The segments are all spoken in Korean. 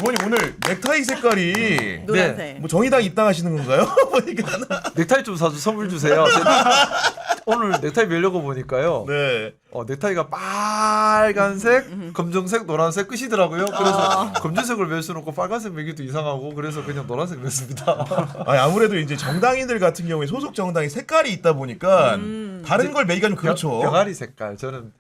의원님 오늘 넥타이 색깔이 노란색. 뭐 정의당 입당하시는 건가요? 보니까 넥타이 좀 선물 주세요. 오늘 넥타이 매려고 보니까요. 네. 넥타이가 빨간색, 검정색, 노란색 끝이더라고요. 그래서 검정색을 멜 수는 없고 빨간색 매기도 이상하고 그래서 그냥 노란색 맸습니다. 아무래도 이제 정당인들 같은 경우에 소속 정당이 색깔이 있다 보니까 다른 걸 매기가 좀 그렇죠. 병아리 색깔. 저는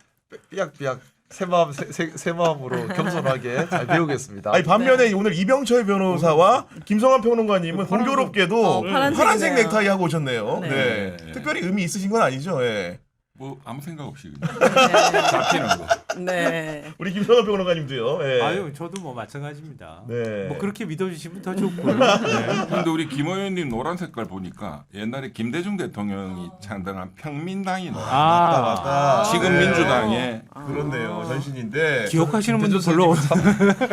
삐약삐약 새 마음으로 겸손하게 잘 배우겠습니다. 반면에 오늘 이병철 변호사와 김성환 평론가님은 파란색. 공교롭게도 파란색이네요. 파란색 넥타이 하고 오셨네요. 네. 네. 특별히 의미 있으신 건 아니죠. 예. 뭐 아무 생각 없이 그냥 네. 잡히는 거. 네. 우리 김성환 평론가님도요. 예. 아유, 저도 뭐 마찬가지입니다. 네. 뭐 그렇게 믿어주시면 더 좋고요. 근데 우리 김 의원님 노란 색깔 보니까 옛날에 김대중 대통령이 창당한 평민당이 노란. 맞다. 지금 네. 민주당에 그렇네요. 전신인데 기억하시는 분들 별로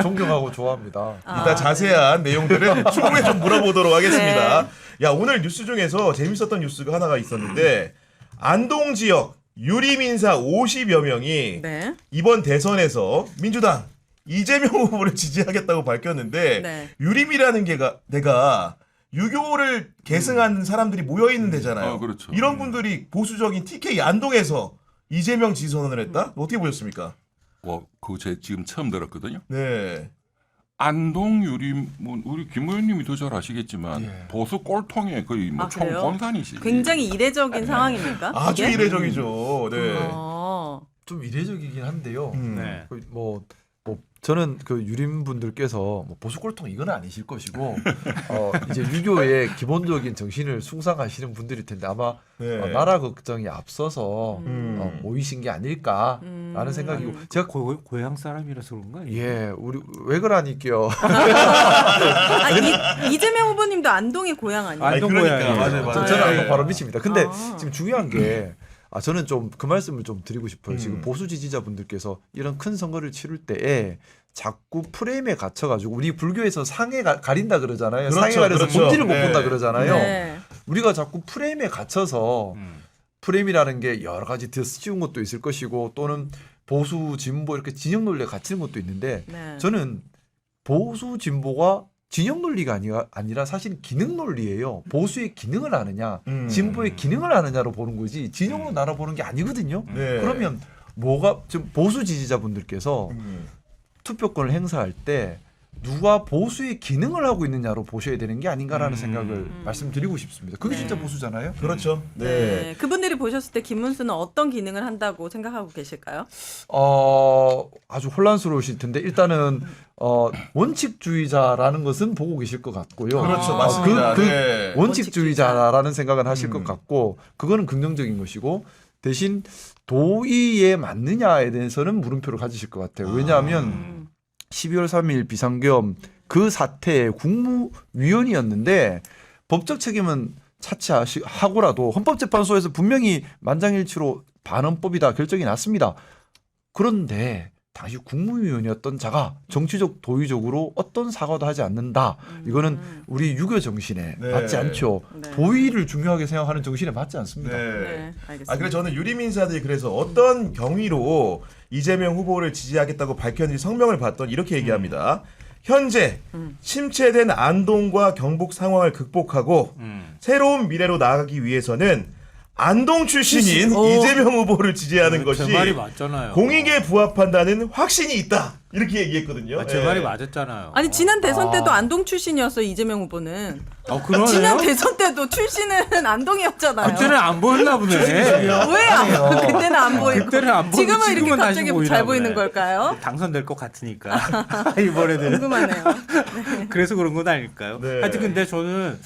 존경하고 좋아합니다. 이따 자세한 내용들은 추후에 좀 물어보도록 하겠습니다. 야, 오늘 뉴스 중에서 재밌었던 뉴스가 하나가 있었는데 안동 지역 유림 인사 50여 명이 네. 이번 대선에서 민주당 이재명 후보를 지지하겠다고 밝혔는데 네. 유림이라는 게가 내가 유교를 계승한 사람들이 모여 있는 데잖아요. 그렇죠. 이런 분들이 보수적인 TK 안동에서 이재명 지지 선언을 했다? 어떻게 보셨습니까? 그거 제가 지금 처음 들었거든요. 네. 안동 유림 뭐 우리 김 의원님이 더 잘 아시겠지만 보수 꼴통의 거의 뭐 그래요? 총공산이시. 굉장히 이례적인 상황입니까? 아주 이게? 이례적이죠. 네. 좀 이례적이긴 한데요. 네. 뭐 저는 그 유림 분들께서 뭐 보수 꼴통 이건 아니실 것이고 이제 유교의 기본적인 정신을 숭상하시는 분들일 텐데 아마 네. 나라 걱정이 앞서서 음. 모이신 게 아닐까라는 생각이고 제가 고향 사람이라서 그런 거 아니에요? 우리 왜 그러니까요. 이재명 후보님도 안동의 고향 아니에요? 안동 그러니까. 고향이에요. 맞아요, 맞아요. 저는 네. 안동 바로 밑입니다. 근데 아. 지금 중요한 게 저는 좀 그 말씀을 좀 드리고 싶어요. 지금 음. 보수 지지자분들께서 이런 큰 선거를 치를 때에 자꾸 프레임에 갇혀가지고 우리 불교에서 상해 가린다 그러잖아요. 그렇죠, 상해 가려서 그렇죠. 본질을 못 네. 본다 그러잖아요. 네. 우리가 자꾸 프레임에 갇혀서 음. 프레임이라는 게 여러 가지 더 씌운 것도 있을 것이고 또는 보수 진보 이렇게 진영 논리에 갇히는 것도 있는데 네. 저는 보수 진보가 진영 논리가 아니라 사실 기능 논리예요. 보수의 기능을 아느냐, 진보의 기능을 아느냐로 보는 거지 진영으로 나눠보는 게 아니거든요. 네. 그러면 뭐가 지금 보수 지지자분들께서 투표권을 행사할 때 누가 보수의 기능을 하고 있느냐로 보셔야 되는 게 아닌가라는 생각을 말씀드리고 싶습니다. 그게 진짜 보수잖아요. 그렇죠. 네. 네. 그분들이 보셨을 때 김문수는 어떤 기능을 한다고 생각하고 계실까요? 아주 혼란스러우실 텐데 일단은 원칙주의자라는 것은 보고 계실 것 같고요. 그렇죠. 아, 맞습니다. 그 네. 원칙주의자라는 생각은 하실 것 같고 그거는 긍정적인 것이고 대신 도의에 맞느냐에 대해서는 물음표를 가지실 것 같아요. 왜냐하면 12월 3일 비상겸 그 사태의 국무위원이었는데 법적 책임은 차치하고라도 헌법재판소에서 분명히 만장일치로 반헌법이다 결정이 났습니다. 그런데 당시 국무위원이었던 자가 정치적 도의적으로 어떤 사과도 하지 않는다. 이거는 우리 유교 정신에 네. 맞지 않죠. 네. 도의를 중요하게 생각하는 정신에 맞지 않습니다. 네. 알겠습니다. 그래서 저는 유림 인사들이 그래서 어떤 경위로 이재명 후보를 지지하겠다고 밝혔는지 성명을 봤더니 이렇게 얘기합니다. 현재 침체된 안동과 경북 상황을 극복하고 새로운 미래로 나아가기 위해서는 안동 출신인 오. 이재명 후보를 지지하는 것이 제 말이 맞잖아요. 공익에 부합한다는 확신이 있다. 이렇게 얘기했거든요. 제 예. 말이 맞았잖아요. 아니 지난 대선 때도 안동 출신이었어 이재명 후보는. 그러네요. 지난 대선 때도 출신은 안동이었잖아요. 그때는 안 보였나 보네. 왜 그때는 안 보이고 그때는 안 보이고 지금은 이렇게 지금은 다시 갑자기 보이나 잘 보이는 보네. 걸까요? 당선될 것 같으니까 이번에는 궁금하네요. 그래서 그런 건 아닐까요? 네. 하여튼 근데 저는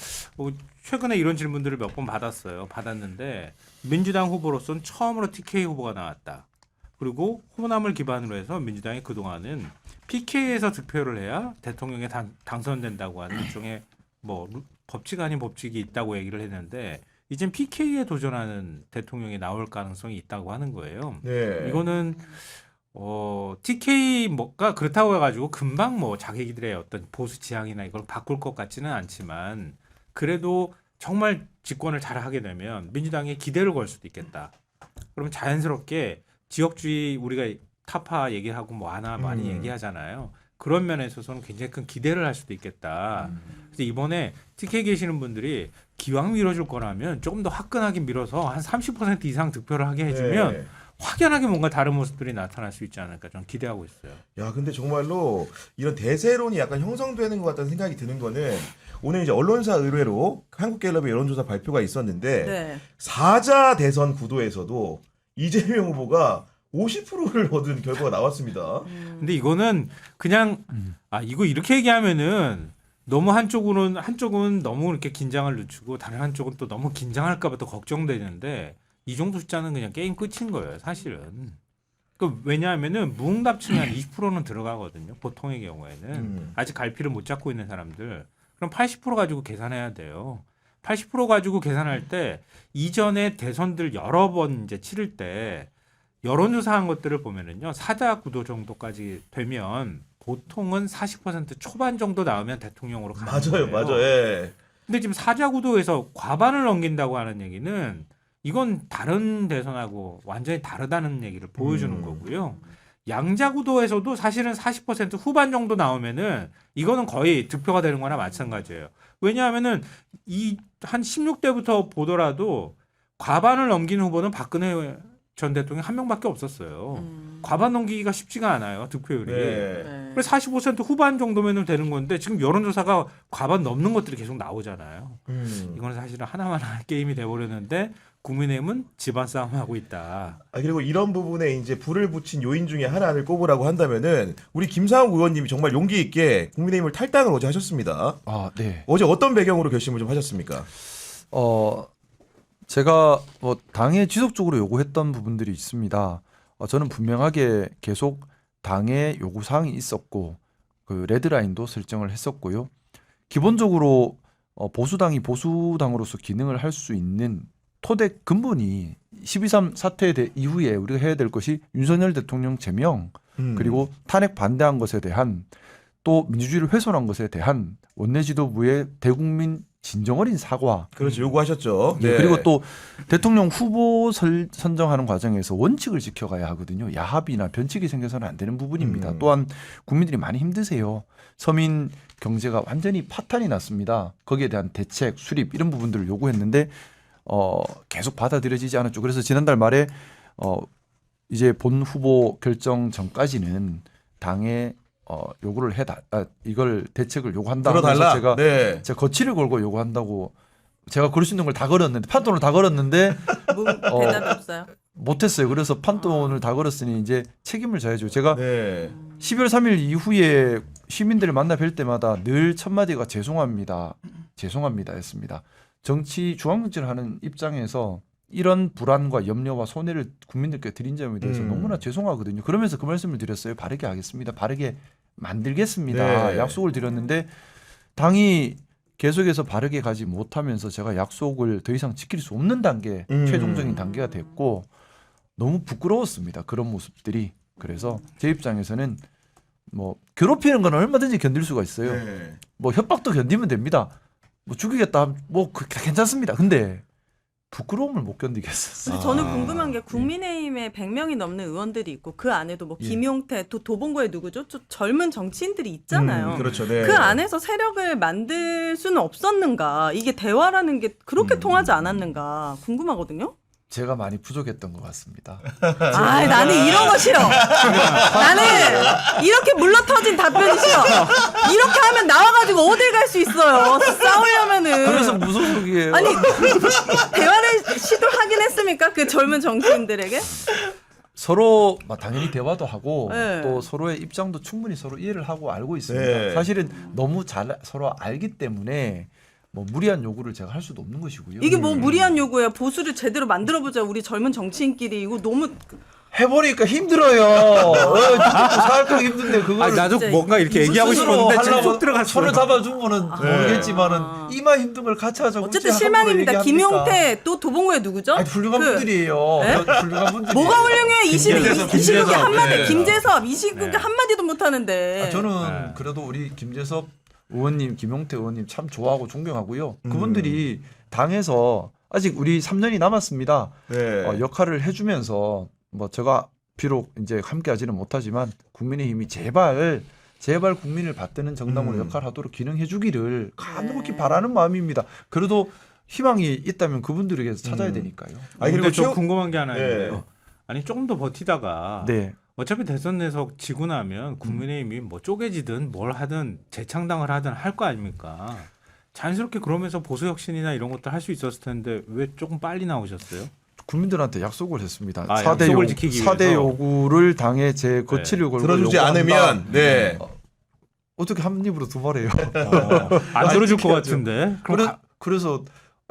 최근에 이런 질문들을 몇 번 받았는데 민주당 후보로서는 처음으로 TK 후보가 나왔다. 그리고 호남을 기반으로 해서 민주당이 그동안은 PK에서 득표를 해야 대통령에 당선된다고 하는 일종의 법칙 아닌 법칙이 있다고 얘기를 했는데 이젠 PK에 도전하는 대통령이 나올 가능성이 있다고 하는 거예요. 네. 이거는 TK가 그렇다고 해가지고 금방 자기들의 어떤 보수 지향이나 이걸 바꿀 것 같지는 않지만 그래도 정말 집권을 잘 하게 되면 민주당에 기대를 걸 수도 있겠다. 그러면 자연스럽게 지역주의 우리가 타파 얘기하고 완화 많이 얘기하잖아요. 그런 면에 있어서는 굉장히 큰 기대를 할 수도 있겠다. 그래서 이번에 TK 계시는 분들이 기왕 밀어줄 거라면 조금 더 화끈하게 밀어서 한 30% 이상 득표를 하게 해주면 네. 확연하게 뭔가 다른 모습들이 나타날 수 있지 않을까 저는 기대하고 있어요. 야, 근데 정말로 이런 대세론이 약간 형성되는 것 같다는 생각이 드는 거는 오늘 이제 언론사 의뢰로 한국갤럽의 여론조사 발표가 있었는데 네. 사자 대선 구도에서도 이재명 후보가 50%를 얻은 결과가 나왔습니다. 근데 이거는 그냥 이거 이렇게 얘기하면은 너무 한쪽은 너무 이렇게 긴장을 늦추고 다른 한쪽은 또 너무 긴장할까봐 또 걱정되는데 이 정도 숫자는 그냥 게임 끝인 거예요, 사실은. 왜냐하면은 무응답층이 한 20%는 들어가거든요, 보통의 경우에는. 아직 갈피를 못 잡고 있는 사람들. 그럼 80% 가지고 계산해야 돼요. 80% 가지고 계산할 때 이전에 대선들 여러 번 이제 치를 때 여론조사한 것들을 보면은요, 사자 구도 정도까지 되면 보통은 40% 초반 정도 나오면 대통령으로 가는 맞아요, 거예요. 맞아요. 예. 근데 지금 사자 구도에서 과반을 넘긴다고 하는 얘기는 이건 다른 대선하고 완전히 다르다는 얘기를 보여주는 거고요. 양자 구도에서도 사실은 40% 후반 정도 나오면은 이거는 거의 득표가 되는 거나 마찬가지예요. 왜냐하면은 이 한 16대부터 보더라도 과반을 넘기는 후보는 박근혜 전 대통령 한 명밖에 없었어요. 과반 넘기기가 쉽지가 않아요, 득표율이. 네. 그래서 45% 후반 정도면 되는 건데 지금 여론조사가 과반 넘는 것들이 계속 나오잖아요. 이거는 사실은 하나만 할 게임이 돼버렸는데 국민의힘은 집안 싸움하고 있다. 그리고 이런 부분에 이제 불을 붙인 요인 중에 하나를 꼽으라고 한다면은 우리 김상욱 의원님이 정말 용기 있게 국민의힘을 탈당을 어제 하셨습니다. 네. 어제 어떤 배경으로 결심을 좀 하셨습니까? 제가 뭐 당에 지속적으로 요구했던 부분들이 있습니다. 저는 분명하게 계속 당의 요구 사항이 있었고 그 레드라인도 설정을 했었고요. 기본적으로 보수당이 보수당으로서 기능을 할 수 있는 토대 근본이 12.3 사태 이후에 우리가 해야 될 것이 윤석열 대통령 제명 그리고 탄핵 반대한 것에 대한 또 민주주의를 훼손한 것에 대한 원내 지도부의 대국민 진정 어린 사과. 그렇죠. 요구하셨죠. 네. 그리고 또 대통령 후보 선정하는 과정에서 원칙을 지켜가야 하거든요. 야합이나 변칙이 생겨서는 안 되는 부분입니다. 또한 국민들이 많이 힘드세요. 서민 경제가 완전히 파탄이 났습니다. 거기에 대한 대책, 수립 이런 부분들을 요구했는데 계속 받아들여지지 않았죠. 그래서 지난달 말에 이제 본 후보 결정 전까지는 당에 요구를 이걸 대책을 요구한다. 들어달라. 제가 네. 제가 거치를 걸고 요구한다고 제가 걸을 수 있는 걸 다 걸었는데 판돈을 다 걸었는데 대답이 없어요. 못했어요. 그래서 판돈을 다 걸었으니 이제 책임을 져야죠. 제가 네. 12월 3일 이후에 시민들을 만나 뵐 때마다 늘 첫 마디가 죄송합니다. 죄송합니다였습니다. 정치 중앙정치를 하는 입장에서 이런 불안과 염려와 손해를 국민들께 드린 점에 대해서 너무나 죄송하거든요. 그러면서 그 말씀을 드렸어요. 바르게 하겠습니다. 바르게 만들겠습니다. 네. 약속을 드렸는데 당이 계속해서 바르게 가지 못하면서 제가 약속을 더 이상 지킬 수 없는 단계, 최종적인 단계가 됐고 너무 부끄러웠습니다. 그런 모습들이. 그래서 제 입장에서는 뭐 괴롭히는 건 얼마든지 견딜 수가 있어요. 네. 뭐 협박도 견디면 됩니다. 뭐 죽이겠다, 뭐 괜찮습니다. 근데 부끄러움을 못 견디겠었어요. 근데 저는 궁금한 게 국민의힘에 100명이 넘는 의원들이 있고 그 안에도 뭐 김용태, 또 도봉구에 누구죠? 좀 젊은 정치인들이 있잖아요. 그렇죠. 네. 그 안에서 세력을 만들 수는 없었는가? 이게 대화라는 게 그렇게 통하지 않았는가 궁금하거든요. 제가 많이 부족했던 것 같습니다. 아, 나는 이런 거 싫어. 나는 이렇게 물러터진 답변이 싫어. 이렇게 하면 나와가지고 어딜 갈 수 있어요. 싸우려면은. 그래서 무소속이에요. 아니 대화를 시도하긴 했습니까? 그 젊은 정치인들에게? 서로 당연히 대화도 하고 네. 또 서로의 입장도 충분히 서로 이해를 하고 알고 있습니다. 네. 사실은 너무 잘 서로 알기 때문에 뭐 무리한 요구를 제가 할 수도 없는 것이고요. 이게 뭐 무리한 요구야. 보수를 제대로 만들어보자. 우리 젊은 정치인끼리. 이거 너무 해보니까 힘들어요. 살짝 힘든데 그걸 나도 진짜 뭔가 이렇게 얘기하고 스스로 싶었는데 하려고 쭉 들어갔어요. 손을 잡아주면은 모르겠지만은 이마 힘든 걸 같이 하자고. 어쨌든 어찌 실망입니다. 함부로 얘기합니까? 김용태 또 도봉구에 누구죠? 아니, 훌륭한 그- 분들이에요. 훌륭한 분들이. 뭐가 훌륭해? 29개 김재섭. 한마디. 네. 김재섭 29개 네. 한마디도 못하는데. 저는 네. 그래도 우리 김재섭 의원님, 김용태 의원님 참 좋아하고 존경하고요. 그분들이 당에서 아직 우리 3년이 남았습니다. 네. 역할을 해주면서 뭐 제가 비록 이제 함께하지는 못하지만 국민의힘이 제발 제발 국민을 받드는 정당으로 역할하도록 기능해주기를 간곡히 네. 바라는 마음입니다. 그래도 희망이 있다면 그분들에게서 찾아야 되니까요. 아니, 근데 그리고 저 최후- 궁금한 게 하나 네. 있는데요. 아니 조금 더 버티다가 네. 어차피 대선 내서 지고 나면 국민의힘이 뭐 쪼개지든 뭘 하든 재창당을 하든 할 거 아닙니까? 자연스럽게 그러면서 보수 혁신이나 이런 것들 할 수 있었을 텐데 왜 조금 빨리 나오셨어요? 국민들한테 약속을 했습니다. 아, 4대, 약속을 지키기 위해서? 4대 요구를 당해 제 거취를 걸고 들어주지 요구한다. 않으면 네. 어떻게 한 입으로 두 말해요? 안 들어줄 것 지켜야죠. 같은데. 그럼 그래서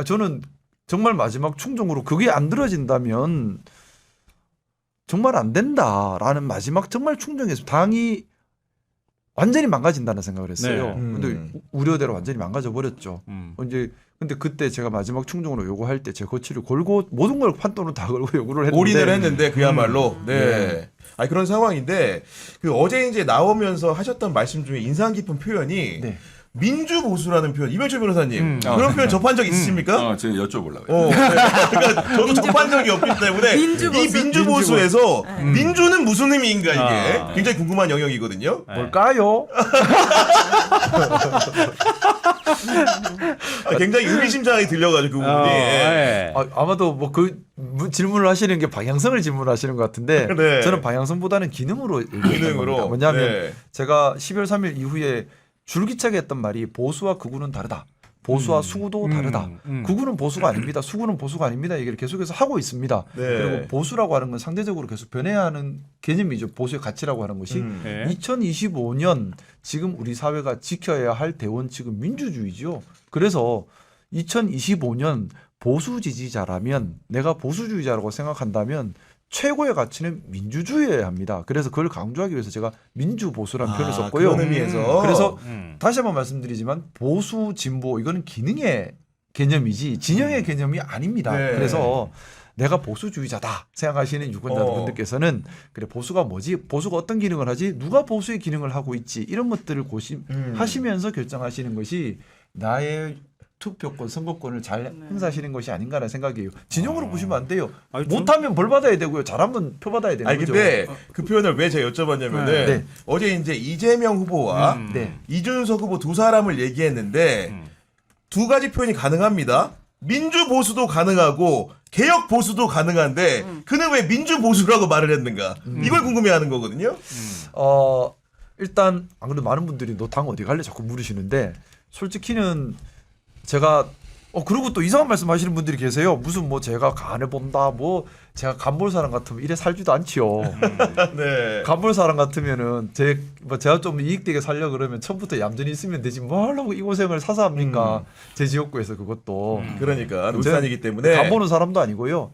저는 정말 마지막 충정으로 그게 안 들어진다면 정말 안 된다라는 마지막 정말 충정에서 당이 완전히 망가진다는 생각을 했어요. 네. 근데 우려대로 완전히 망가져 버렸죠. 이제 근데 그때 제가 마지막 충정으로 요구할 때 제 거취를 걸고 모든 걸 판돈을 다 걸고 요구를 했는데 올인을 했는데 그야말로 네. 아니 그런 상황인데 그 어제 이제 나오면서 하셨던 말씀 중에 인상 깊은 표현이 네. 민주보수라는 표현. 이명철 변호사님 그런 아, 표현 접한 적 있으십니까? 제가 여쭤보려고. 네. 그러니까 저도 접한 적이 없기 때문에 민주보수. 이 민주보수에서 민주는 무슨 의미인가 이게 아. 굉장히 궁금한 영역이거든요. 네. 뭘까요? 굉장히 의미심장하게 들려가지고 그 부분이. 네. 아마도 뭐 그 질문을 하시는 게 방향성을 질문하시는 것 같은데 네. 저는 방향성보다는 기능으로 얘기했던 기능으로. 겁니다. 뭐냐면 네. 제가 12월 3일 이후에 줄기차게 했던 말이 보수와 극우는 다르다. 보수와 수구도 다르다. 극우는 보수가 아닙니다. 수구는 보수가 아닙니다. 얘기를 계속해서 하고 있습니다. 네. 그리고 보수라고 하는 건 상대적으로 계속 변해야 하는 개념이죠. 보수의 가치라고 하는 것이. 네. 2025년 지금 우리 사회가 지켜야 할 대원칙은 민주주의죠. 그래서 2025년 보수 지지자라면 내가 보수주의자라고 생각한다면 최고의 가치는 민주주의여야 합니다. 그래서 그걸 강조하기 위해서 제가 민주보수라는 표현을 썼고요. 그런 의미에서 그래서 다시 한번 말씀드리지만 보수 진보 이거는 기능의 개념이지 진영의 개념이 아닙니다. 네. 그래서 내가 보수주의자다 생각하시는 유권자분들께서는 그래 보수가 뭐지? 보수가 어떤 기능을 하지? 누가 보수의 기능을 하고 있지? 이런 것들을 하시면서 결정하시는 것이 나의 투표권, 선거권을 잘 행사하시는 것이 아닌가라는 생각이에요. 진영으로 보시면 안 돼요. 아니, 못하면 벌 받아야 되고요. 잘하면 표 받아야 되는 아니 거죠. 근데 그 표현을 왜 제가 여쭤봤냐면은 네. 어제 이제 이재명 후보와 네. 이준석 후보 두 사람을 얘기했는데 두 가지 표현이 가능합니다. 민주 보수도 가능하고 개혁 보수도 가능한데 그는 왜 민주 보수라고 말을 했는가? 이걸 궁금해하는 거거든요. 일단 안 그래도 많은 분들이 너 당 어디 갈래 자꾸 물으시는데 솔직히는 제가 그리고 또 이상한 말씀하시는 분들이 계세요. 무슨 뭐 제가 간을 본다, 뭐 제가 간 볼 사람 같으면 이래 살지도 않지요. 네. 간 볼 사람 같으면은 제가 좀 이익되게 살려 그러면 처음부터 얌전히 있으면 되지 뭐 하려고 이 고생을 사서 합니까? 제 지역구에서 그것도 그러니까 울산이기 때문에 간 보는 사람도 아니고요.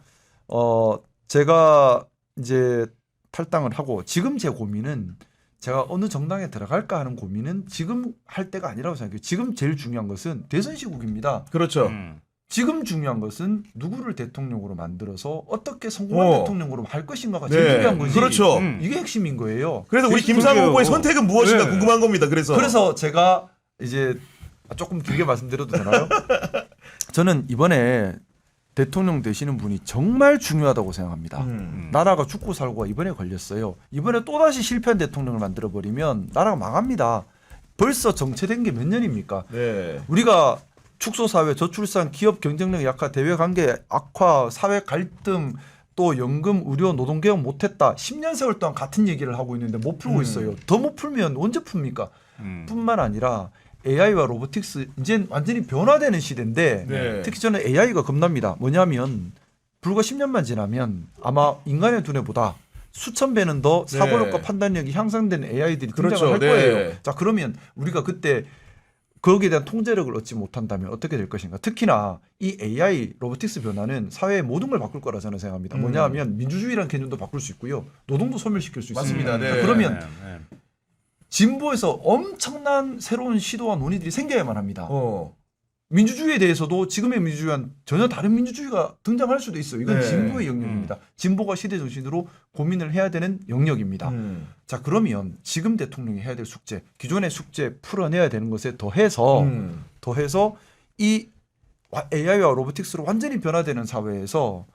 제가 이제 탈당을 하고 지금 제 고민은 제가 어느 정당에 들어갈까 하는 고민은 지금 할 때가 아니라고 생각해요. 지금 제일 중요한 것은 대선 시국입니다. 그렇죠. 지금 중요한 것은 누구를 대통령으로 만들어서 어떻게 성공한 어. 대통령으로 할 것인가가 제일 네. 중요한 거지. 그렇죠. 이게 핵심인 거예요. 그래서 우리 그게 김상호 후보의 그게요. 선택은 무엇인가 네. 궁금한 겁니다. 그래서 제가 이제 조금 길게 말씀드려도 되나요? 저는 이번에 대통령 되시는 분이 정말 중요하다고 생각합니다. 나라가 죽고 살고가 이번에 걸렸어요. 이번에 또다시 실패한 대통령을 만들어버리면 나라가 망합니다. 벌써 정체된 게 몇 년입니까? 네. 우리가 축소사회, 저출산, 기업 경쟁력 약화, 대외관계 악화, 사회 갈등, 또 연금, 의료, 노동개혁 못했다. 10년 세월 동안 같은 얘기를 하고 있는데 못 풀고 있어요. 더 못 풀면 언제 풉니까? 뿐만 아니라 AI와 로보틱스 이제 완전히 변화되는 시대인데 네. 특히 저는 AI가 겁납니다. 뭐냐면 불과 10년만 지나면 아마 인간의 두뇌보다 수천 배는 더 사고력과 네. 판단력이 향상된 AI들이 그렇죠. 등장을 할 네. 거예요. 자 그러면 우리가 그때 거기에 대한 통제력을 얻지 못한다면 어떻게 될 것인가? 특히나 이 AI 로보틱스 변화는 사회의 모든 걸 바꿀 거라 저는 생각합니다. 뭐냐 하면 민주주의라는 개념도 바꿀 수 있고요. 노동도 소멸시킬 수 있습니다. 맞습니다. 네. 자, 그러면 진보에서 엄청난 새로운 시도와 논의들이 생겨야만 합니다. 민주주의에 대해서도 지금의 민주주의와는 전혀 다른 민주주의가 등장할 수도 있어요. 이건 네. 진보의 영역입니다. 진보가 시대 정신으로 고민을 해야 되는 영역입니다. 자 그러면 지금 대통령이 해야 될 숙제, 기존의 숙제 풀어내야 되는 것에 더해서 이 AI와 로보틱스로 완전히 변화되는 사회에서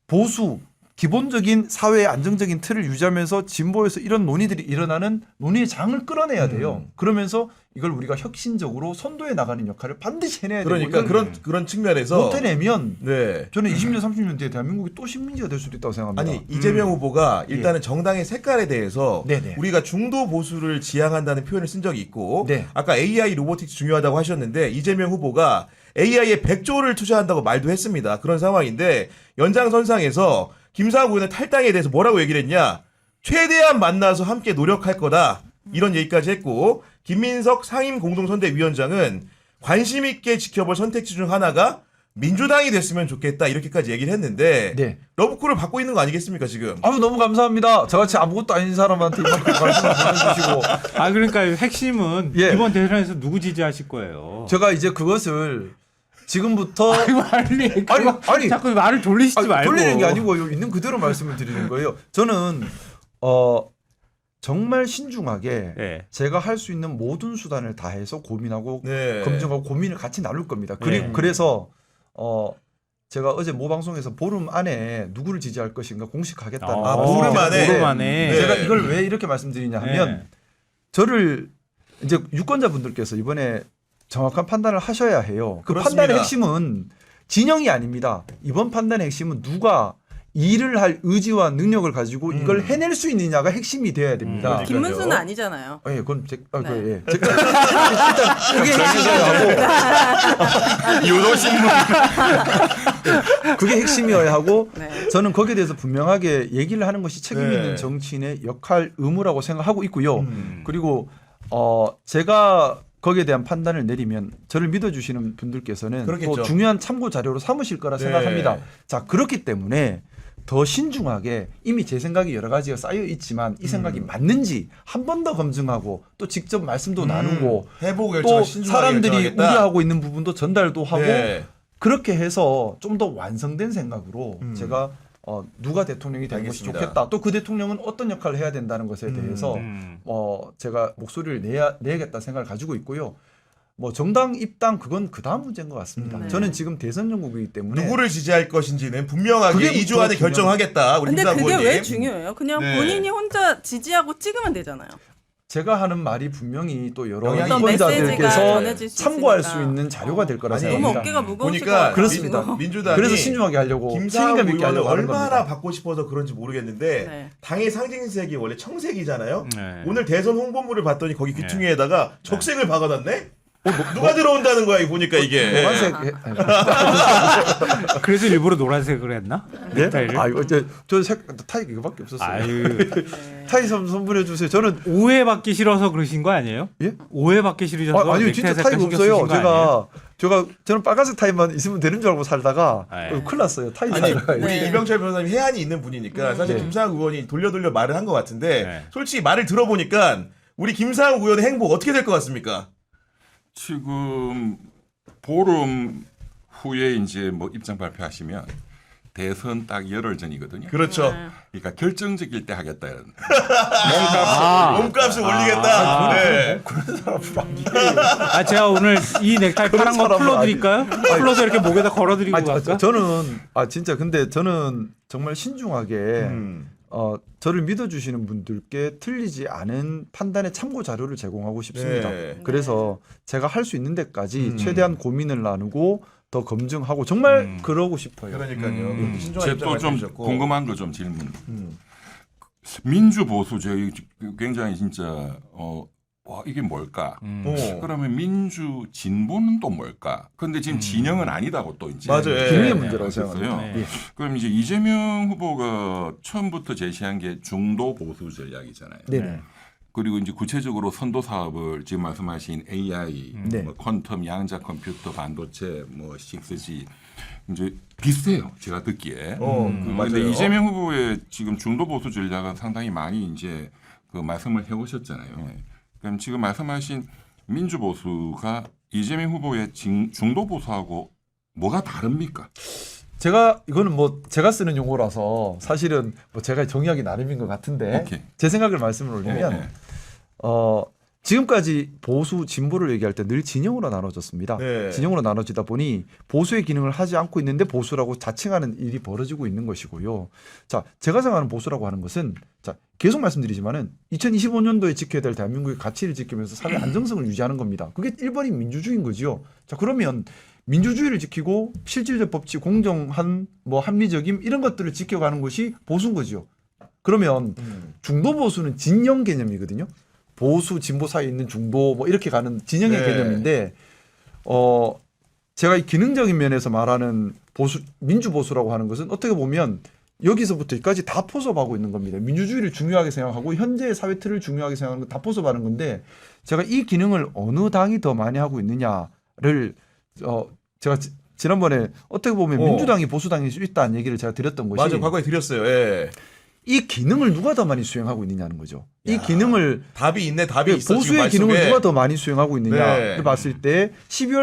보수 기본적인 사회의 안정적인 틀을 유지하면서 진보에서 이런 논의들이 일어나는 논의의 장을 끌어내야 돼요. 그러면서 이걸 우리가 혁신적으로 선도해 나가는 역할을 반드시 해내야 되고 그러니까 그런 측면에서 못 해내면 네. 저는 20년 30년 뒤에 대한민국이 또 식민지가 될 수도 있다고 생각합니다. 아니 이재명 후보가 일단은 정당의 색깔에 대해서 네네. 우리가 중도 보수를 지향한다는 표현을 쓴 적이 있고 네. 아까 AI 로보틱스 중요하다고 하셨는데 이재명 후보가 AI에 100조를 투자한다고 말도 했습니다. 그런 상황인데 연장선상에서 김상욱 의원의 탈당에 대해서 뭐라고 얘기를 했냐? 최대한 만나서 함께 노력할 거다. 이런 얘기까지 했고 김민석 상임공동선대위원장은 관심 있게 지켜볼 선택지 중 하나가 민주당이 됐으면 좋겠다. 이렇게까지 얘기를 했는데 네. 러브콜을 받고 있는 거 아니겠습니까 지금? 아유 너무 감사합니다. 저같이 아무것도 아닌 사람한테 이만큼 말씀을 보내주시고 아 그러니까 핵심은 예. 이번 대선에서 누구 지지하실 거예요? 제가 이제 그것을 지금부터 아니 자꾸 말을 돌리시지 말고 돌리는 게 아니고요. 있는 그대로 말씀을 드리는 거예요. 저는 정말 신중하게 네. 제가 할 수 있는 모든 수단을 다해서 고민하고 네. 검증하고 고민을 같이 나눌 겁니다. 그리고 네. 그래서 제가 어제 모 방송에서 보름 안에 누구를 지지할 것인가 공식하겠다는 아, 보름 안에? 보름 안에 네. 제가 이걸 왜 이렇게 말씀드리냐 하면 네. 저를 이제 유권자분들께서 이번에 정확한 판단을 하셔야 해요. 그 그렇습니다. 판단의 핵심은 진영이 아닙니다. 이번 판단의 핵심은 누가 일을 할 의지와 능력을 가지고 이걸 해낼 수 있느냐가 핵심이 되어야 됩니다. 그러니까요. 김문수는 아니잖아요. 예, 그건 네. 예. 일단 그게 핵심이어야 하고 유도신문. 그게 핵심이어야 하고 네. 저는 거기에 대해서 분명하게 얘기를 하는 것이 책임 네. 있는 정치인의 역할 의무라고 생각하고 있고요. 그리고 제가 거기에 대한 판단을 내리면 저를 믿어주시는 분들께서는 그렇겠죠. 또 중요한 참고 자료로 삼으실 거라 네. 생각합니다. 자 그렇기 때문에 더 신중하게 이미 제 생각이 여러 가지가 쌓여 있지만 이 생각이 맞는지 한 번 더 검증하고 또 직접 말씀도 나누고 해보고 결정을 또 신중하게 사람들이 결정하겠다. 우려하고 있는 부분도 전달도 하고 네. 그렇게 해서 좀 더 완성된 생각으로 제가 누가 대통령이 되는 것이 알겠습니다. 좋겠다. 또 그 대통령은 어떤 역할을 해야 된다는 것에 대해서 제가 목소리를 내야겠다 생각을 가지고 있고요. 뭐 정당 입당 그건 그 다음 문제인 것 같습니다. 네. 저는 지금 대선 정국이기 때문에 누구를 지지할 것인지는 분명하게 그게 2주 안에 더 결정하겠다. 우리 근데 김상욱 그게 의원님. 왜 중요해요? 그냥 네. 본인이 혼자 지지하고 찍으면 되잖아요. 제가 하는 말이 분명히 또 여러 어떤 메시지가 유권자들께서 전해질 수 참고할 있으니까. 수 있는 자료가 될 거라 아니, 너무 생각합니다. 어깨가 무거우실 것 보니까 같아요. 그렇습니다. 민주당이 그래서 신중하게 하려고 김상욱 책임감 있게 의원을 하려고 하는 얼마나 겁니다. 받고 싶어서 그런지 모르겠는데 네. 당의 상징색이 원래 청색이잖아요. 네. 오늘 대선 홍보물을 봤더니 거기 귀퉁이에다가 적색을 박아놨네. 누가 들어온다는 거야? 이거 보니까 이게. 노란색 그래서 일부러 노란색을 했나? 네? 넥타이를? 아 이거 타이 이거밖에 없었어요. 아유 타이 선물해 주세요. 저는 오해받기 싫어서 그러신 거 아니에요? 예? 오해받기 싫으셔서 아니요 진짜 넥타이 타이가 색깔 신경 없어요. 쓰신 거 아니에요? 저는 빨간색 타이만 있으면 되는 줄 알고 살다가 네. 큰일 났어요. 타이 아니 달라야 우리 네. 이병철 변호사님 해안이 있는 분이니까 사실 네. 김상욱 의원이 돌려 말을 한 것 같은데 네. 솔직히 말을 들어보니까 우리 김상욱 의원의 행복 어떻게 될 것 같습니까? 지금 보름 후에 이제 뭐 입장 발표하시면 대선 딱 열흘 전이거든요. 그렇죠. 네. 그러니까 결정적일 때 하겠다 이런. 몸값을 올리겠다. 네. 아 제가 오늘 이 넥타이 파란 거 사람은 풀어드릴까요? 풀어서 이렇게 목에다 걸어드리고 갈까? 저는 진짜 근데 저는 정말 신중하게 저를 믿어주시는 분들께 틀리지 않은 판단의 참고 자료를 제공하고 싶습니다. 네. 그래서 제가 할 수 있는 데까지 최대한 고민을 나누고 더 검증하고 정말 그러고 싶어요. 그러니까요. 그렇게 신중한 제가 입장을 또좀 밝히셨고. 궁금한 거 좀 질문. 민주 보수 저희 굉장히 진짜 와 이게 뭘까? 어. 그러면 민주 진보는 또 뭘까? 그런데 지금 진영은 아니다고 또 이제 맞아요. 예. 기능의 문제라고 하셨어요. 생각합니다. 네. 그럼 이제 이재명 후보가 처음부터 제시한 게 중도 보수 전략이잖아요. 네네. 그리고 이제 구체적으로 선도 사업을 지금 말씀하신 AI, 네. 뭐 퀀텀, 양자 컴퓨터, 반도체, 뭐 6G 이제 비슷해요. 제가 듣기에. 맞아요. 그런데 이재명 후보의 지금 중도 보수 전략은 상당히 많이 이제 그 말씀을 해오셨잖아요. 그럼 지금 말씀하신 민주 보수가 이재명 후보의 중도 보수하고 뭐가 다릅니까? 이거는 뭐 제가 쓰는 용어라서 사실은 뭐 제가 정의하기 나름인 것 같은데 오케이. 제 생각을 말씀을 올리면 네. 지금까지 보수 진보를 얘기할 때 늘 진영으로 나눠졌습니다. 네. 진영으로 나눠지다 보니 보수의 기능을 하지 않고 있는데 보수라고 자칭하는 일이 벌어지고 있는 것이고요. 자, 제가 생각하는 보수라고 하는 것은 자, 계속 말씀드리지만은 2025년도에 지켜야 될 대한민국의 가치를 지키면서 사회 안정성을 유지하는 겁니다. 그게 1번이 민주주의인 거지요. 자, 그러면 민주주의를 지키고 실질적 법치, 공정한 뭐 합리적임 이런 것들을 지켜가는 것이 보수인 거지요. 그러면 중도 보수는 진영 개념이거든요. 보수 진보 사이에 있는 중도 뭐 이렇게 가는 진영의 네. 개념인데 제가 이 기능적인 면에서 말하는 보수 민주 보수라고 하는 것은 어떻게 보면 여기서부터 여기까지 다 포섭하고 있는 겁니다. 민주주의를 중요하게 생각하고 현재의 사회 틀을 중요하게 생각하는 거 다 포섭하는 건데 제가 이 기능을 어느 당이 더 많이 하고 있느냐를 제가 지난번에 어떻게 보면 민주당이 보수당일 수 있다는 얘기를 제가 드렸던 것이 맞아, 과거에 드렸어요. 예. 이 기능을 누가 더 많이 수행하고 있느냐는 거죠. 이 기능을 답이 있네, 답이 있어. 보수의 지금 기능을 말씀에. 누가 더 많이 수행하고 있느냐를 네. 봤을 때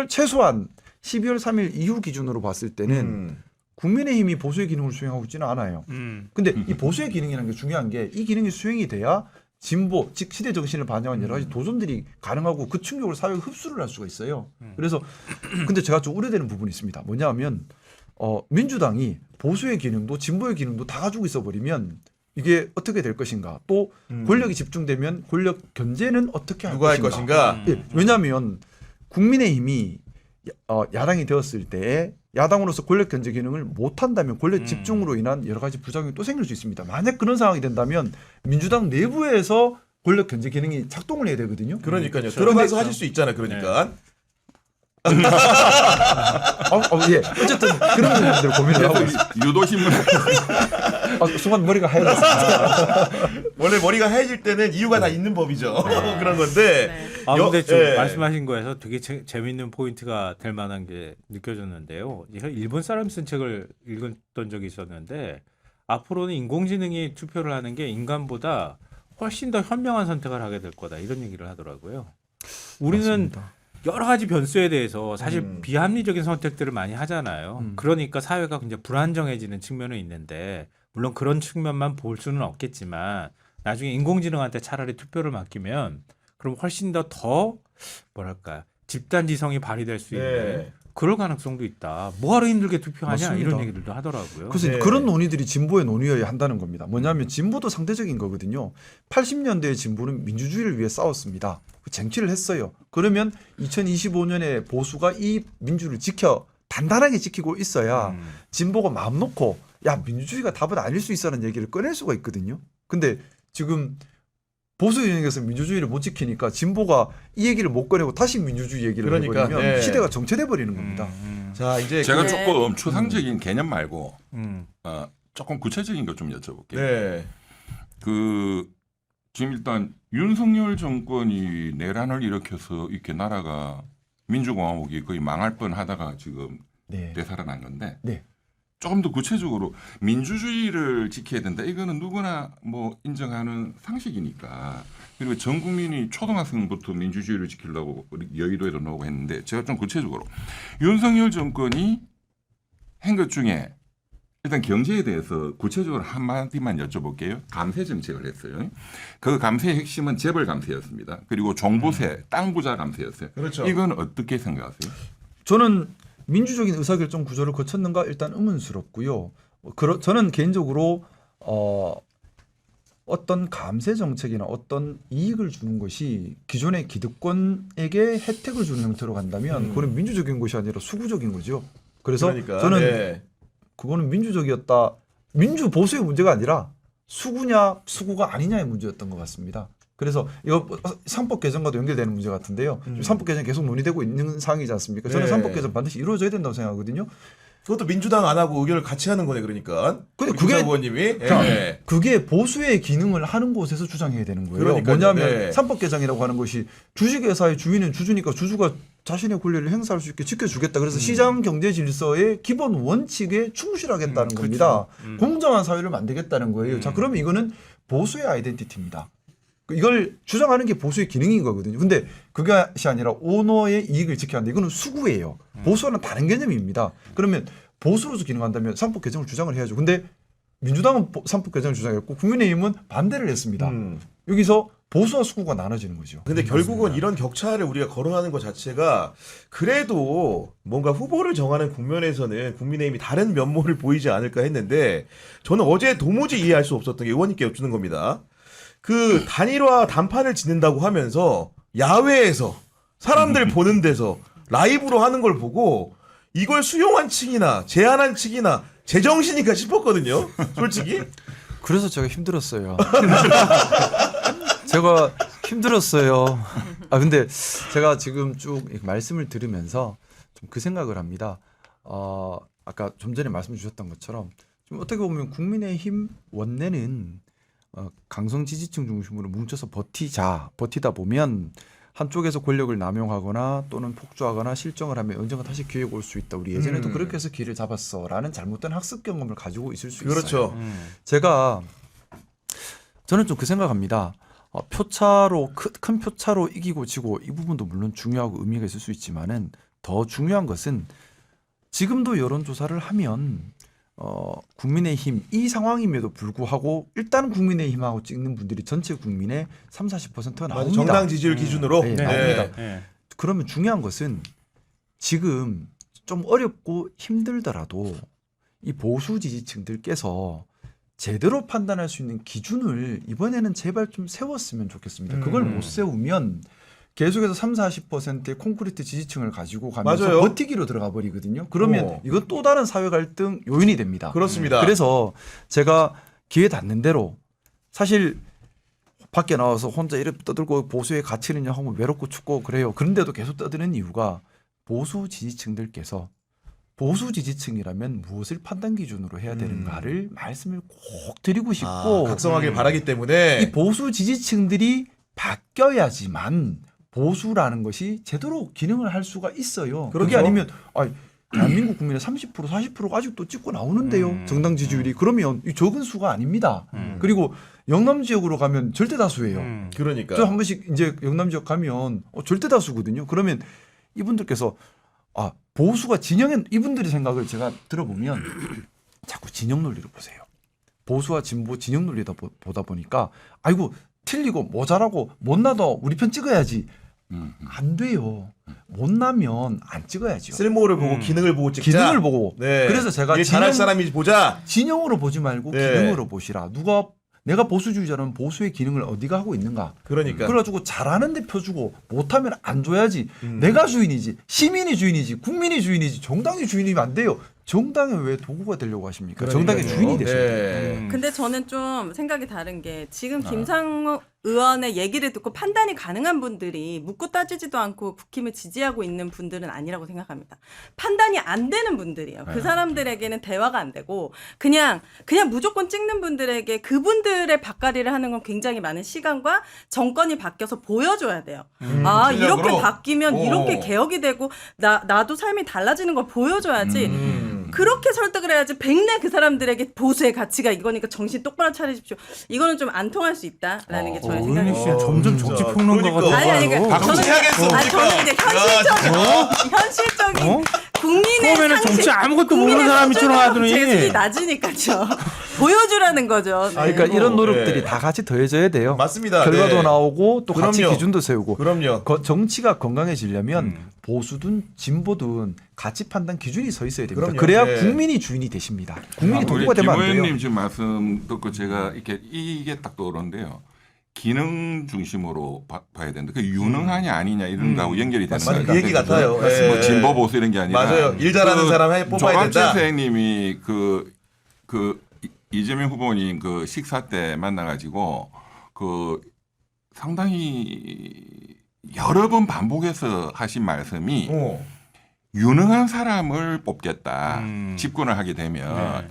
최소한 12월 3일 이후 기준으로 봤을 때는 국민의힘이 보수의 기능을 수행하고 있지는 않아요. 근데 이 보수의 기능이라는 게 중요한 게 이 기능이 수행이 돼야 진보, 즉 시대 정신을 반영한 여러 가지 도전들이 가능하고 그 충격을 사회가 흡수를 할 수가 있어요. 그래서 근데 제가 좀 우려되는 부분이 있습니다. 뭐냐면 민주당이 보수의 기능도 진보의 기능도 다 가지고 있어 버리면 이게 어떻게 될 것인가? 또 권력이 집중되면 권력 견제는 어떻게 할 누가 할 것인가? 것인가? 예, 왜냐하면 국민의힘이 야당이 되었을 때 야당으로서 권력 견제 기능을 못한다면 권력 집중으로 인한 여러 가지 부작용이 또 생길 수 있습니다. 만약 그런 상황이 된다면 민주당 내부에서 권력 견제 기능이 작동을 해야 되거든요. 그러니까요. 들어가서 하실 수 있잖아. 그러니까. 예. 어쨌든 그런 부분들을 고민을 하고 있습니다. 유도신문 순간 머리가 하얘졌습니다. 원래 머리가 하얘질 때는 이유가 다 있는 법이죠. 그런 건데. 네. 근데 좀 예. 말씀하신 거에서 되게 재밌는 포인트가 될 만한 게 느껴졌는데요. 일본 사람 쓴 책을 읽었던 적이 있었는데 앞으로는 인공지능이 투표를 하는 게 인간보다 훨씬 더 현명한 선택을 하게 될 거다 이런 얘기를 하더라고요. 우리는 맞습니다. 여러 가지 변수에 대해서 사실 비합리적인 선택들을 많이 하잖아요. 그러니까 사회가 굉장히 불안정해지는 측면은 있는데 물론 그런 측면만 볼 수는 없겠지만 나중에 인공지능한테 차라리 투표를 맡기면 그럼 훨씬 더 뭐랄까 집단지성이 발휘될 수 있는 네. 그럴 가능성도 있다. 뭐하러 힘들게 투표하냐 맞습니다. 이런 얘기들도 하더라고요. 그래서 네. 그런 논의들이 진보의 논의여야 한다는 겁니다. 뭐냐면 진보도 상대적인 거거든요. 80년대의 진보는 민주주의를 위해 싸웠습니다. 쟁취를 했어요. 그러면 2025년에 보수가 이 민주를 단단하게 지키고 있어야 진보가 마음 놓고 야 민주주의가 답은 아닐 수 있어라는 얘기를 꺼낼 수가 있거든요. 근데 지금 보수 진영에서 민주주의를 못 지키니까 진보가 이 얘기를 못 꺼내고 다시 민주주의 얘기를 그러니까, 해버리면 네. 시대가 정체돼 버리는 겁니다. 자, 이제 제가 네. 조금 추상적인 개념 말고 음. 조금 구체적인 것 좀 여쭤볼게요. 네. 지금 일단 윤석열 정권이 내란을 일으켜서 이렇게 나라가 민주공화국이 거의 망할 뻔하다가 지금 네. 되살아난 건데 네. 조금 더 구체적으로 민주주의를 지켜야 된다. 이거는 누구나 뭐 인정하는 상식이니까. 그리고 전 국민이 초등학생부터 민주주의를 지키려고 우리 여의도에도 나오고 했는데 제가 좀 구체적으로 윤석열 정권이 한 것 중에 일단 경제에 대해서 구체적으로 한마디만 여쭤볼게요. 감세 정책을 했어요. 그 감세의 핵심은 재벌 감세였습니다. 그리고 종부세, 땅 부자 감세였어요. 그렇죠. 이건 어떻게 생각하세요? 저는 민주적인 의사결정 구조를 거쳤는가 일단 의문스럽고요. 저는 개인적으로 어떤 감세 정책이나 어떤 이익을 주는 것이 기존의 기득권에게 혜택을 주는 형태로 간다면 그거는 민주적인 것이 아니라 수구적인 거죠. 그래서 그러니까, 저는 네. 그거는 민주적이었다. 민주 보수의 문제가 아니라 수구냐 수구가 아니냐의 문제였던 것 같습니다. 그래서 이거 상법 개정과도 연결되는 문제 같은데요. 지금 상법 개정이 계속 논의되고 있는 상황이지 않습니까? 저는 네. 상법 개정 반드시 이루어져야 된다고 생각하거든요. 그것도 민주당 안 하고 의견을 같이 하는 거네, 그러니까. 근데 우리 그게- 유상 의원님이. 자, 예. 그게 보수의 기능을 하는 곳에서 주장해야 되는 거예요. 그러니까요. 뭐냐면 네. 상법 개정이라고 하는 것이 주식회사의 주인은 주주니까 주주가 자신의 권리를 행사할 수 있게 지켜주겠다. 그래서 시장 경제 질서의 기본 원칙에 충실하겠다는 겁니다. 공정한 사회를 만들겠다는 거예요. 자, 그러면 이거는 보수의 아이덴티티입니다. 이걸 주장하는 게 보수의 기능인 거거든요. 근데 그것이 아니라 오너의 이익을 지켜야 하는데 이거는 수구예요. 보수와는 다른 개념입니다. 그러면 보수로서 기능한다면 상법 개정을 주장을 해야죠. 근데 민주당은 상법 개정을 주장했고 국민의힘은 반대를 했습니다. 여기서 보수와 수구가 나눠지는 거죠. 근데 결국은 이런 격차를 우리가 거론하는 것 자체가 그래도 뭔가 후보를 정하는 국면에서는 국민의힘이 다른 면모를 보이지 않을까 했는데 저는 어제 도무지 이해할 수 없었던 게 의원님께 여쭈는 겁니다. 그 단일화 단판을 짓는다고 하면서 야외에서 사람들 보는 데서 라이브로 하는 걸 보고 이걸 수용한 측이나 제안한 측이나 제정신인가 싶었거든요. 솔직히. 그래서 제가 힘들었어요. 제가 힘들었어요. 아 근데 제가 지금 쭉 말씀을 들으면서 좀 그 생각을 합니다. 아까 좀 전에 말씀 주셨던 것처럼 좀 어떻게 보면 국민의힘 원내는 강성 지지층 중심으로 뭉쳐서 버티다 보면 한쪽에서 권력을 남용하거나 또는 폭주하거나 실정을 하면 언젠가 다시 기회가 올 수 있다. 우리 예전에도 그렇게 해서 기회를 잡았어라는 잘못된 학습 경험을 가지고 있을 수 있어요. 그렇죠. 저는 좀 그 생각합니다. 표차로 큰 표차로 이기고 지고 이 부분도 물론 중요하고 의미가 있을 수 있지만은 더 중요한 것은 지금도 여론조사를 하면 국민의힘 이 상황임에도 불구하고 일단 국민의힘하고 찍는 분들이 전체 국민의 30-40%가 나옵니다. 정당 지지율 기준으로. 네, 나옵니다. 그러면 중요한 것은 지금 좀 어렵고 힘들더라도 이 보수 지지층들께서 제대로 판단할 수 있는 기준을 이번에는 제발 좀 세웠으면 좋겠습니다. 그걸 못 세우면 계속해서 30-40%의 콘크리트 지지층을 가지고 가면서 맞아요. 버티기로 들어가 버리거든요. 그러면 이건 또 다른 사회 갈등 요인이 됩니다. 그렇습니다. 그래서 제가 기회 닿는 대로 사실 밖에 나와서 혼자 이렇게 떠들고 보수의 가치는 하고 외롭고 춥고 그래요. 그런데도 계속 떠드는 이유가 보수 지지층들께서 보수 지지층이라면 무엇을 판단 기준으로 해야 되는가를 말씀을 꼭 드리고 싶고 각성하길 바라기 때문에 이 보수 지지층들이 바뀌어야지만 보수라는 것이 제대로 기능을 할 수가 있어요. 그렇죠. 그게 아니면 대한민국 국민의 30% 40%가 아직도 찍고 나오는데요. 정당 지지율이. 그러면 이 적은 수가 아닙니다. 그리고 영남 지역으로 가면 절대 다수예요. 그러니까 또 한 번씩 이제 영남 지역 가면 절대 다수거든요. 그러면 이분들께서 보수가 이분들의 생각을 제가 들어보면 자꾸 진영 논리를 보세요. 보수와 진보 진영 논리다 보다 보니까 아이고 틀리고 모자라고 못나도 우리 편 찍어야지. 안 돼요. 못나면 안 찍어야죠. 쓸모를 보고 기능을 보고 찍자. 기능을 보고. 네. 그래서 제가 일 잘할 사람이 보자. 진영으로 보지 말고 네. 기능으로 보시라. 내가 보수주의자는 보수의 기능을 어디가 하고 있는가. 그러니까. 그래가지고 잘하는데 펴주고 못하면 안 줘야지. 내가 주인이지. 시민이 주인이지. 국민이 주인이지. 정당이 주인이면 안 돼요. 정당에 왜 도구가 되려고 하십니까? 정당의 주인이 되셔야 돼요. 네. 근데 저는 좀 생각이 다른 게 지금 김상호 의원의 얘기를 듣고 판단이 가능한 분들이 묻고 따지지도 않고 국힘을 지지하고 있는 분들은 아니라고 생각합니다. 판단이 안 되는 분들이에요. 그 사람들에게는 대화가 안 되고 그냥 무조건 찍는 분들에게 그분들의 밥가리를 하는 건 굉장히 많은 시간과 정권이 바뀌어서 보여줘야 돼요. 이렇게 실력으로? 바뀌면 이렇게 개혁이 되고 나도 삶이 달라지는 걸 보여줘야지. 그렇게 설득을 해야지 백내 그 사람들에게 보수의 가치가 이거니까 정신 똑바로 차리십시오. 이거는 좀 안 통할 수 있다라는 게 저의 의원님 생각입니다. 씨는 점점 진짜. 정치 평론가가 그러니까. 아니, 돼가요. 박수 해야겠어, 저는 이제 현실적인 국민의 처음에는 상식, 정치 아무것도 모르는 국민의 사람이처럼 소중함 하더니. 재질이 낮으니까죠. 보여주라는 거죠. 네. 그러니까 이런 노력들이 네. 다 같이 더해져야 돼요. 맞습니다. 결과도 네. 나오고 또 같이 그럼요. 기준도 세우고. 그럼요. 정치가 건강해지려면 보수든 진보든 가치 판단 기준이 서 있어야 됩니다. 그럼요. 그래야 네. 국민이 주인이 되십니다. 국민이 우리 도구가 되면 안 김 돼요. 의원님 지금 말씀 듣고 제가 이게 딱 떠오르는데요. 기능 중심으로 봐야 된다. 그 유능하냐 아니냐 이런 거하고 연결이 되는 맞습니다. 것 그 얘기 같아요. 뭐 예. 진보 보수 이런 게 아니라 맞아요. 일 잘하는 사람 뽑아야 된다. 조갑재 선생님이 그 이재명 후보님 그 식사 때 만나가지고 그 상당히 여러 번 반복해서 하신 말씀이 유능한 사람을 뽑겠다. 집권을 하게 되면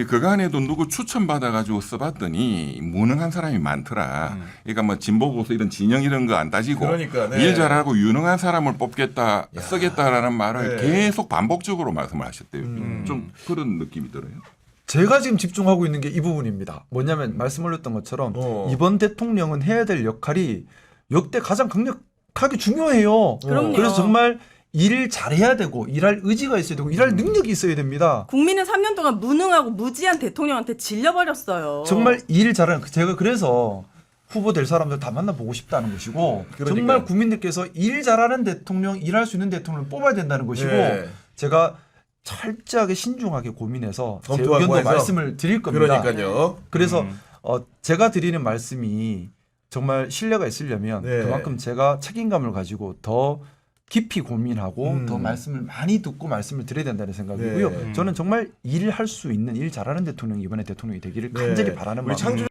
그간에도 누구 추천받아가지고 써봤더니 무능한 사람이 많더라. 그러니까 뭐 진보 보수 이런 진영 이런 거 안 따지고 그러니까, 네. 일 잘하고 유능한 사람을 뽑겠다, 쓰겠다라는 말을 네. 계속 반복적으로 말씀을 하셨대요. 좀 그런 느낌이 들어요. 제가 지금 집중하고 있는 게 이 부분입니다. 뭐냐면 말씀 올렸던 것처럼 이번 대통령은 해야 될 역할이 역대 가장 강력하게 중요해요. 그럼요. 그래서 정말 일을 잘해야 되고 일할 의지가 있어야 되고 일할 능력이 있어야 됩니다. 국민은 3년 동안 무능하고 무지한 대통령한테 질려버렸어요. 정말 일 잘하는 제가 그래서 후보 될 사람들 다 만나보고 싶다는 것이고 그러니까요. 정말 국민들께서 일 잘하는 대통령, 일할 수 있는 대통령을 뽑아야 된다는 것이고 네. 제가 철저하게 신중하게 고민해서 제 검토하고 의견도 해서. 말씀을 드릴 겁니다. 그러니까요. 그래서 제가 드리는 말씀이 정말 신뢰가 있으려면 네. 그만큼 제가 책임감을 가지고 더 깊이 고민하고 더 말씀을 많이 듣고 말씀을 드려야 된다는 생각이고요. 네. 저는 정말 일할 수 있는 일 잘하는 대통령이 이번에 대통령이 되기를 간절히 바라는 우리 마음입니다.